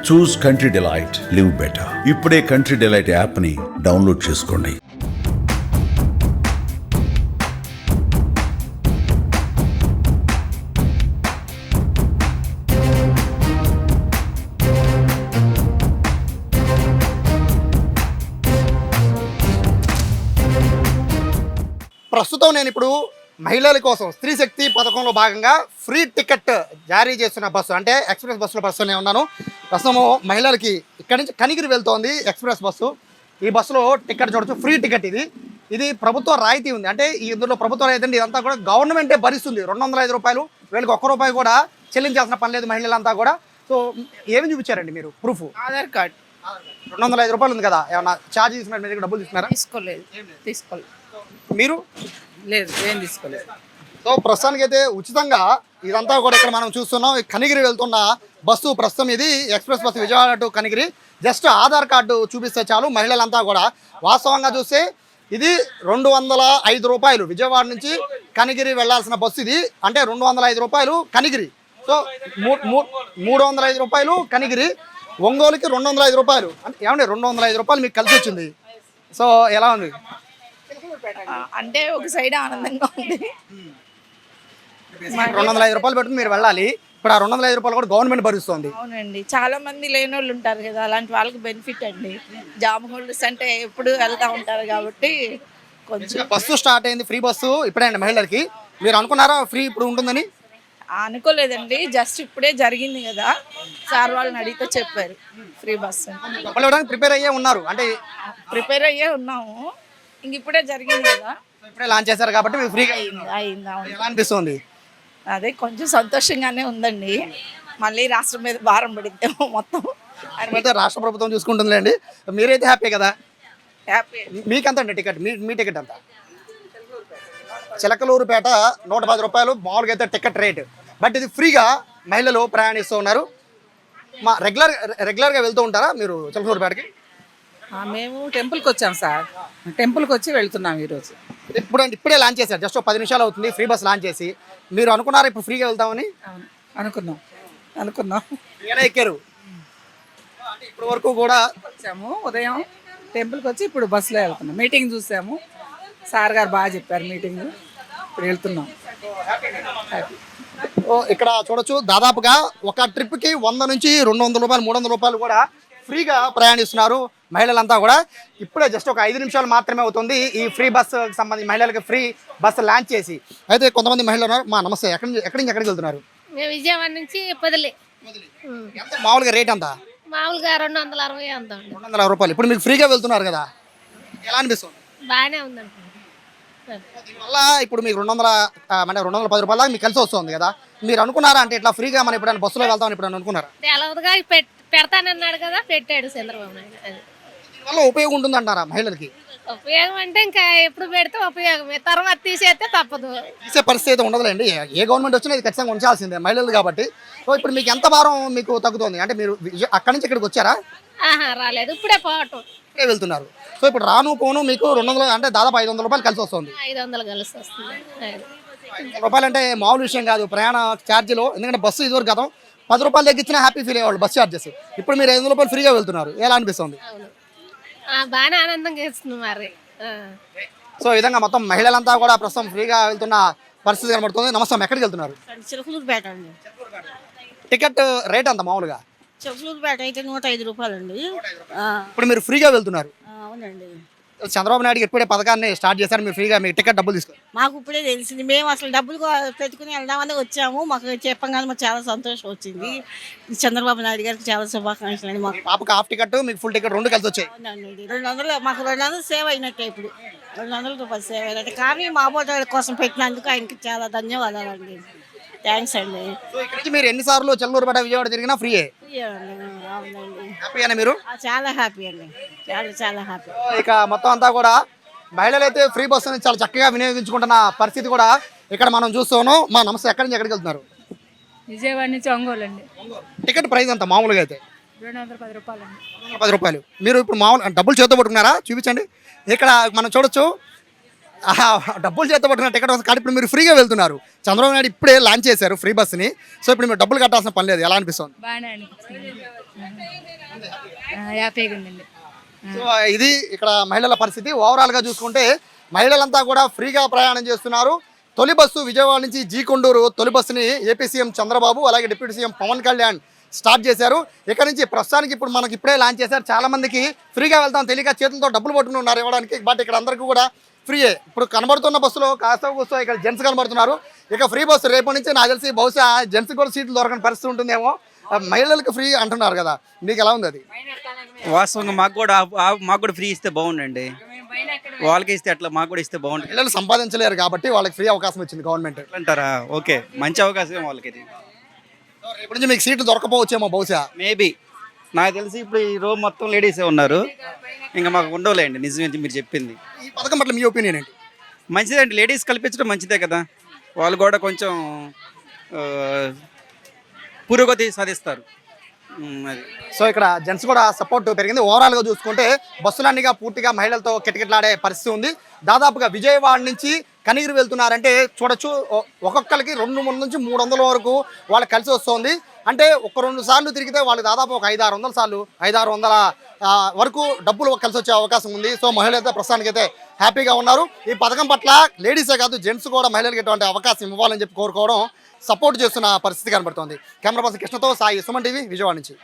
చూస్ country delight, live better. ఇప్పుడే country delight యాప్ని download చేసుకోండి. ప్రస్తుతం నేను ఇప్పుడు మహిళల కోసం స్త్రీ శక్తి పథకంలో భాగంగా ఫ్రీ టికెట్ జారీ చేస్తున్న బస్సు అంటే ఎక్స్ప్రెస్ బస్సులో బస్సునే ఉన్నాను. ప్రస్తుతము మహిళలకి ఇక్కడి నుంచి కనిగిరి వెళ్తోంది ఎక్స్ప్రెస్ బస్సు. ఈ బస్సులో టికెట్ చూడొచ్చు, ఫ్రీ టికెట్ ఇది ప్రభుత్వ రాయితీ ఉంది. అంటే ఇందులో ప్రభుత్వ రాయితీ అంటే ఇదంతా కూడా గవర్నమెంటే భరిస్తుంది. 205 రూపాయలు, వీళ్ళకి ₹1 కూడా చెల్లించాల్సిన పని లేదు మహిళలంతా కూడా. సో ఏమి చూపించారండి మీరు ప్రూఫ్? ఆధార్ కార్డ్. 205 రూపాయలు ఉంది కదా, ఏమన్నా ఛార్జ్ తీసుకున్నారు? మీరు డబ్బులు తీసుకున్నారా? తీసుకోలేదు. మీరు? లేదు, ఏం తీసుకోలేదు. సో ప్రస్తుతానికి అయితే ఉచితంగా ఇదంతా కూడా ఇక్కడ మనం చూస్తున్నాం. కనిగిరి వెళ్తున్న బస్సు ప్రస్తుతం ఇది express bus Vijayawada to Kanigiri. Just Aadhaar card చూపిస్తే చాలు మహిళలంతా కూడా. వాస్తవంగా చూస్తే ఇది 205 రూపాయలు విజయవాడ నుంచి కనిగిరి వెళ్లాల్సిన బస్సు ఇది. అంటే 205 రూపాయలు కనిగిరి. సో 305 రూపాయలు కనిగిరి, ఒంగోలుకి 205 రూపాయలు. అంటే ఏమండి 205 రూపాయలు మీకు కలిసి వచ్చింది. సో ఎలా ఉంది? అంటే ఒక సైడ్ ఆనందంగా ఉంది. 205 రూపాయలు పెట్టుకుని మీరు వెళ్ళాలి. ఇప్పుడు ఆ 205 రూపాయలు కూడా గవర్నమెంట్ భరిస్తుంది. అవునండి, చాలా మంది లేని వాళ్ళు ఉంటారు కదా, అలాంటి వాళ్ళకి బెనిఫిట్ అండి. జాబ్ హోల్డర్స్ అంటే ఎప్పుడు వెళ్తూ ఉంటారు కాబట్టి కొంచెం. బస్సు స్టార్ట్ అయింది, ఫ్రీ బస్సు ఇప్పుడే అండి మహిళలకి. మీరు అనుకున్నారా ఫ్రీ ఇప్పుడు ఉంటుందని? అనుకోలేదండి, జస్ట్ ఇప్పుడే జరిగింది కదా, సార్ వాళ్ళని అడిగితే చెప్పారు ఫ్రీ బస్ అని. డబ్బులు ఇవ్వడానికి ప్రిపేర్ అయ్యే ఉన్నారు, అంటే ప్రిపేర్ అయ్యే ఉన్నాము. ఇంక ఇప్పుడే జరిగింది కదా, ఇప్పుడే లాంచ్ చేశారు కాబట్టి మీకు ఫ్రీగా అయింది. ఎలా అనిపిస్తుంది? అదే కొంచెం సంతోషంగానే ఉందండి. మళ్ళీ రాష్ట్రం మీద భారం పడిద్దాము మొత్తం. అయితే రాష్ట్ర ప్రభుత్వం చూసుకుంటుందిలేండి. మీరైతే హ్యాపీ కదా? హ్యాపీ. మీకెంత అండి టికెట్? మీ టికెట్ ఎంత? చిలకలూరుపేట 110 రూపాయలు మామూలుగా అయితే టికెట్ రేట్. బట్ ఇది ఫ్రీగా మహిళలు ప్రయాణిస్తూ ఉన్నారు. మా రెగ్యులర్గా వెళ్తూ ఉంటారా మీరు చిలకలూరుపేటకి? మేము టెంపుల్కి వచ్చాం సార్, టెంపుల్కి వచ్చి వెళ్తున్నాం ఈరోజు. ఇప్పుడే లాంచ్ చేశారు, జస్ట్ 10 నిమిషాలు అవుతుంది ఫ్రీ బస్ లాంచ్ చేసి. మీరు అనుకున్నారా ఇప్పుడు ఫ్రీగా వెళ్తామని? అనుకున్నాం. ఏనా ఎక్కారు? అంటే ఇప్పటి వరకు కూడా వచ్చాము, ఉదయం టెంపుల్కి వచ్చి ఇప్పుడు బస్సులో వెళ్తున్నాం. మీటింగ్ చూసాము, సార్ గారు బాగా చెప్పారు మీటింగ్, ఇప్పుడు వెళ్తున్నాం. ఇక్కడ చూడొచ్చు, దాదాపుగా ఒక ట్రిప్కి 100 నుంచి 200 రూపాయలు 300 రూపాయలు కూడా ఫ్రీగా ప్రయాణిస్తున్నారు మహిళలంతా కూడా. ఇప్పుడే జస్ట్ ఒక 5 నిమిషాలు మాత్రమే అవుతుంది ఈ ఫ్రీ బస్సు సంబంధించి మహిళలకు ఫ్రీ బస్సు లాంచ్ చేసి. అయితే కొంతమంది మహిళలు ఉన్నారు. మా నమస్తే, ఎక్కడి నుంచి ఎక్కడికి వెళ్తున్నారు? మేము విజయవాడ నుంచి పొదిలి. మామూలుగా రేట్ ఎంత? మామూలుగా 260 అంత. 260 రూపాయలు. ఇప్పుడు మీకు ఫ్రీగా వెళ్తున్నారు కదా, ఎలా అనిపిస్తుంది? బాగానే ఉందండి. దీనివల్ల ఇప్పుడు మీకు 210 రూపాయల దాకా మీకు కలిసి వస్తుంది కదా. మీరు అనుకున్నారా అంటే ఇట్లా ఫ్రీగా మనం ఎప్పుడైనా బస్సులో వెళ్తామని ఎప్పుడైనా అనుకున్నారా? తెలవదుగా పెడతానన్నాడు కదా, పెట్టాడు చంద్రబాబు నాయుడు. దీనివల్ల ఉపయోగం ఉంటుందంటారా మహిళలకి? ఉపయోగం అంటే ఇంకా ఎప్పుడు పెడితే ఉపయోగమే, తర్వాత తీసేస్తే తప్పదు. తీసే పరిస్థితి అయితే ఉండదులేండి. ఏ గవర్నమెంట్ వచ్చినా ఇది ఖచ్చితంగా ఉంచాల్సిందే మహిళలు కాబట్టి. సో ఇప్పుడు మీకు ఎంత భారం మీకు తగ్గుతుంది? అంటే మీరు అక్కడి నుంచి ఇక్కడికి వచ్చారా? రాలేదు, ఇప్పుడే పోవటం. ఇప్పుడే వెళ్తున్నారు. సో ఇప్పుడు రాను పోను మీకు 200 అంటే దాదాపు 500 రూపాయలు కలిసి వస్తుంది. 500 కలిసి వస్తుంది. 500 రూపాయలు అంటే మామూలు విషయం కాదు ప్రయాణ ఛార్జీలో. ఎందుకంటే బస్సు ఇదివరకు గతం 10 రూపాయలు తగ్గించినా హ్యాపీ ఫీల్ అయ్యేవాళ్ళు బస్ ఛార్జెస్. ఇప్పుడు మీరు 500 రూపాయలు ఫ్రీగా వెళ్తున్నారు, ఎలా అనిపిస్తుంది? బాగానే ఆనందంగా ఇస్తుంది మరి. సో ఈ విధంగా మొత్తం మహిళలంతా కూడా ప్రస్తుతం ఫ్రీగా వెళ్తున్న పరిస్థితి కనబడుతుంది. నమస్తే, ఎక్కడికి వెళ్తున్నారు? చిలకలూరుపేట అండి. టికెట్ రేట్ అంత మామూలుగా? చిలకలూరుపేట అయితే 105 రూపాయలు అండి. ఇప్పుడు మీరు ఫ్రీగా వెళ్తున్నారు. అవునండి. చంద్రబాబు నాయుడు ఇప్పుడే పథకాన్ని స్టార్ట్ చేశారు, మీరు ఫ్రీగా మీ టికెట్ డబ్బులు తీసుకోండి. మాకు ఇప్పుడే తెలిసింది, మేము అసలు డబ్బులు పెట్టుకుని వెళ్దామని వచ్చాము. మాకు చెప్పగానే మాకు చాలా సంతోషం వచ్చింది. చంద్రబాబు నాయుడు గారికి చాలా శుభాకాంక్షలు అండి. మాకు పాపకు హాఫ్ టికెట్, మీకు ఫుల్ టికెట్ 2 కలిసి వచ్చాయి. అవునండి, 200 మాకు 200 సేవ్ అయినట్టే. ఇప్పుడు 200 రూపాయలు సేవ్ అయినట్టు. కానీ మా బోట కోసం పెట్టినందుకు ఆయనకి చాలా ధన్యవాదాలండి. థ్యాంక్స్ అండి. సో ఇక్కడ నుంచి మీరు ఎన్నిసార్లు చిలకలూరుపేట విజయవాడ తిరిగినా ఫ్రీయే? అవునండి, హ్యాపీయేనా మీరు? చాలా హ్యాపీ అండి, చాలా హ్యాపీ. ఇక మొత్తం అంతా కూడా మహిళలు అయితే ఫ్రీ బస్సుని చాలా చక్కగా వినియోగించుకుంటున్న పరిస్థితి కూడా ఇక్కడ మనం చూస్తున్నాం. మా నమస్తే, ఎక్కడి నుంచి ఎక్కడికి వెళ్తున్నారు? విజయవాడ నుంచి ఒంగోలు అండి. టికెట్ ప్రైస్ అంత మామూలుగా అయితే 210 రూపాయలు అండి. 210 రూపాయలు. మీరు ఇప్పుడు మామూలు డబ్బులు చేతితో పట్టుకున్నారా? చూపించండి. ఇక్కడ మనం చూడొచ్చు డబ్బులు చేత పట్టుకున్న టికెట్ వస్తుంది కానీ ఇప్పుడు మీరు ఫ్రీగా వెళ్తున్నారు. చంద్రబాబు నాయుడు ఇప్పుడే లాంచ్ చేశారు ఫ్రీ బస్సుని. సో ఇప్పుడు మీరు డబ్బులు కట్టాల్సిన పని లేదు. ఎలా అనిపిస్తుంది? బాగానే అనిపిస్తుంది. హ్యాపీగా ఉందండి. సో ఇది ఇక్కడ మహిళల పరిస్థితి. ఓవరాల్గా చూసుకుంటే మహిళలంతా కూడా ఫ్రీగా ప్రయాణం చేస్తున్నారు. తొలి బస్సు విజయవాడ నుంచి జీకొండూరు తొలి బస్సుని ఏపీ సీఎం చంద్రబాబు అలాగే deputy CM Pawan Kalyan start చేశారు. ఇక్కడ నుంచి ప్రస్తుతానికి ఇప్పుడు మనకి ఇప్పుడే లాంచ్ చేశారు. చాలా మందికి ఫ్రీగా వెళ్తాం తెలియక చేతులతో డబ్బులు పట్టుకుని ఉన్నారు ఇవ్వడానికి. బట్ ఇక్కడ అందరికీ కూడా ఫ్రీయే. ఇప్పుడు కనబడుతున్న బస్సులో కాస్త కూస్తో ఇక్కడ జెంట్స్ కనబడుతున్నారు. ఇక ఫ్రీ బస్సు రేపటి నుంచి నాకు తెలిసి బహుశా జెంట్స్ కూడా సీట్లు దొరకని పరిస్థితి ఉంటుందేమో. మహిళలకు ఫ్రీ అంటున్నారు కదా, మీకు ఎలా ఉంది అది? వాస్తవంగా మాకు కూడా ఫ్రీ ఇస్తే బాగుండండి. వాళ్ళకి ఇస్తే అట్లా మాకు కూడా ఇస్తే బాగుంటుంది. మహిళలు సంపాదించలేరు కాబట్టి వాళ్ళకి ఫ్రీ అవకాశం ఇచ్చింది గవర్నమెంట్. అంటారా? ఓకే, మంచి అవకాశం వాళ్ళకి ఇది. రేపటి నుంచి మీకు సీట్లు దొరకపోవచ్చేమో బహుశా. మేబీ నాకు తెలిసి ఇప్పుడు ఈ రోజు మొత్తం లేడీసే ఉన్నారు, ఇంకా మాకు ఉండవులేండి. నిజమే మీరు చెప్పింది. ఈ పథకం పట్ల మీ ఒపీనియన్ ఏంటి? మంచిదండి, లేడీస్ కల్పించడం మంచిదే కదా. వాళ్ళు కూడా కొంచెం పురోగతి సాధిస్తారు. అది సో ఇక్కడ జెంట్స్ కూడా సపోర్ట్ పెరిగింది. ఓవరాల్గా చూసుకుంటే బస్సులన్నీగా పూర్తిగా మహిళలతో కిటకిటలాడే పరిస్థితి ఉంది. దాదాపుగా విజయవాడ నుంచి కనిగిరి వెళ్తున్నారంటే చూడొచ్చు, ఒక్కొక్కరికి 200 నుంచి 300 వరకు వాళ్ళకి కలిసి వస్తుంది. అంటే ఒక 2 సార్లు తిరిగితే వాళ్ళకి దాదాపు ఒక 500-600 సార్లు 500-600 వరకు డబ్బులు కలిసి వచ్చే అవకాశం ఉంది. సో మహిళలు అయితే ప్రస్తుతానికైతే హ్యాపీగా ఉన్నారు. ఈ పథకం పట్ల లేడీసే కాదు జెంట్స్ కూడా మహిళలకు ఎటువంటి అవకాశం ఇవ్వాలని చెప్పి కోరుకోవడం, సపోర్ట్ చేస్తున్న పరిస్థితి కనబడుతోంది. కెమెరా పర్సన్ కృష్ణతో సాయి, సుమన్ టీవీ, విజయవాడ నుంచి.